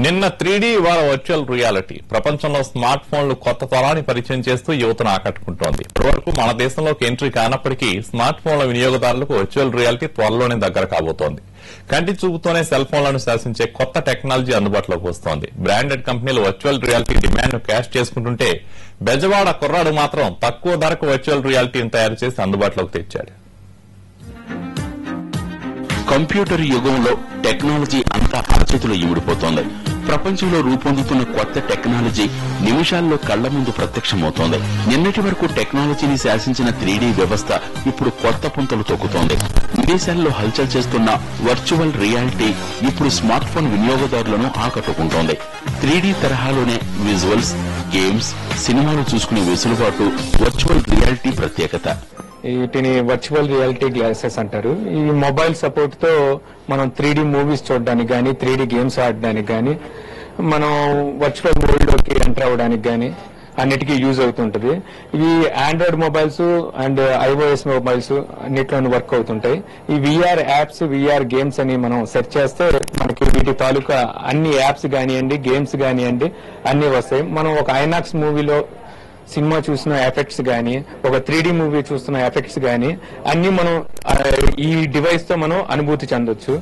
నిన్న 3D ఇవాళ virtual reality ప్రపంచంలో స్మార్ట్ ఫోన్లు కొత్త తరాన్ని పరిచయం చేస్తూ యువతను ఆకట్టుకుంటోంది. ఇప్పటివరకు మన దేశంలోకి ఎంట్రీ కానప్పటికీ స్మార్ట్ ఫోన్ల వినియోగదారులకు వర్చువల్ రియాలిటీ త్వరలోనే దగ్గర కాబోతోంది. కంటి చూపుతోనే సెల్ ఫోన్లను శాసించే కొత్త టెక్నాలజీ అందుబాటులోకి వస్తోంది. బ్రాండెడ్ కంపెనీలు వర్చువల్ రియాలిటీ డిమాండ్ ను క్యాష్ చేసుకుంటుంటే బెజవాడ కుర్రాడు మాత్రం తక్కువ ధరకు వర్చువల్ రియాలిటీని తయారు చేసి అందుబాటులోకి తెచ్చాడు. కంప్యూటర్ యుగంలో టెక్నాలజీ అంతా అరచేతిలో ఇమిడిపోతోంది. ప్రపంచంలో రూపొందుతున్న కొత్త టెక్నాలజీ నిమిషాల్లో కళ్ల ముందు ప్రత్యక్షమవుతోంది. నిన్నటి వరకు టెక్నాలజీని శాసించిన 3D వ్యవస్థ ఇప్పుడు కొత్త పుంతలు తొక్కుతోంది. విదేశాల్లో హల్చల్ చేస్తున్న వర్చువల్ రియాలిటీ ఇప్పుడు స్మార్ట్ ఫోన్ వినియోగదారులను ఆకట్టుకుంటోంది. 3D తరహాలోనే విజువల్స్, గేమ్స్, సినిమాలు చూసుకునే వెసులుబాటు వర్చువల్ రియాలిటీ ప్రత్యేకత. వీటిని వర్చువల్ రియాలిటీ గ్లాసెస్ అంటారు. ఈ మొబైల్ సపోర్ట్ తో మనం 3D మూవీస్ చూడడానికి గానీ, 3D గేమ్స్ ఆడడానికి గానీ, మనం వర్చువల్ వరల్డ్ లోకి ఎంటర్ అవ్వడానికి గానీ అన్నిటికీ యూజ్ అవుతుంటది. ఇవి Android mobiles and iOS mobiles అన్నిట్లోనూ వర్క్ అవుతుంటాయి. ఈ VR యాప్స్, VR గేమ్స్ అని మనం సెర్చ్ చేస్తే మనకి వీటి తాలూకా అన్ని యాప్స్ కానివ్వండి, గేమ్స్ కానివ్వండి అన్ని వస్తాయి. మనం ఒక ఐనాక్స్ మూవీలో సినిమా చూసిన ఎఫెక్ట్స్ గానీ, ఒక 3D మూవీ చూస్తున్న ఎఫెక్ట్స్ గానీ అన్ని మనం ఈ డివైస్ తో మనం అనుభూతి చెందొచ్చు.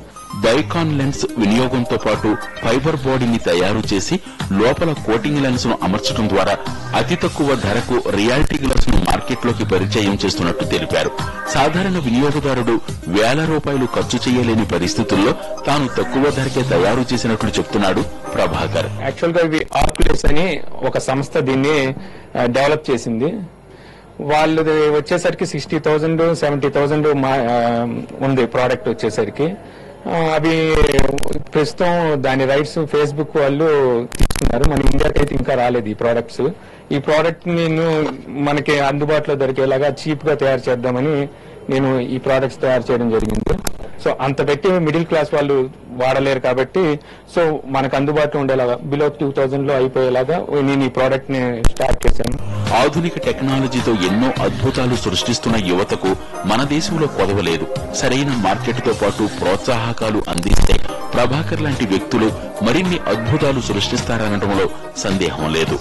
డైకాన్ లెన్స్ వినియోగంతో పాటు ఫైబర్ బాడీని తయారు చేసి లోపల కోటింగ్ లెన్స్ ను అమర్చడం ద్వారా అతి తక్కువ ధరకు రియాలిటీ గ్లాస్ ను మార్కెట్లోకి పరిచయం చేస్తున్నట్టు తెలిపారు. సాధారణ వినియోగదారుడు వేల రూపాయలు ఖర్చు చేయలేని పరిస్థితుల్లో తాను తక్కువ ధరకే తయారు చేసినట్లు చెప్తున్నాడు ప్రభాకర్. యాక్చువల్ గా ఇవి ఆక్యులస్ అని ఒక సంస్థ దీన్ని డెవలప్ చేసింది. వాళ్ళది వచ్చేసరికి 60,000 70,000 ఉంది ప్రోడక్ట్ వచ్చేసరికి. అవి ప్రస్తుతం దాని రైట్స్ ఫేస్బుక్ వాళ్ళు తీసుకున్నారు. మన ఇండియాకి అయితే ఇంకా రాలేదు ఈ ప్రోడక్ట్స్. ఈ ప్రోడక్ట్ నేను మనకి అందుబాటులో దొరికేలాగా చీప్ గా తయారు చేద్దామని నేను ఈ ప్రోడక్ట్స్ తయారు చేయడం జరిగింది. సో అంత పెట్టి మిడిల్ క్లాస్ వాళ్ళు వాడలేరు కాబట్టి సో మనకు అందుబాటులో ఉండేలాగా బిలో 2,000 లో అయిపోయేలాగా నేను ఈ ప్రోడక్ట్ ని స్టార్ట్ చేశాను. ఆధునిక టెక్నాలజీతో ఎన్నో అద్భుతాలు సృష్టిస్తున్న యువతకు మన దేశంలో కొదవలేదు. సరైన మార్కెట్ తో పాటు ప్రోత్సాహకాలు అందిస్తే ప్రభాకర్ లాంటి వ్యక్తులు మరిన్ని అద్భుతాలు సృష్టిస్తారనడంలో సందేహం లేదు.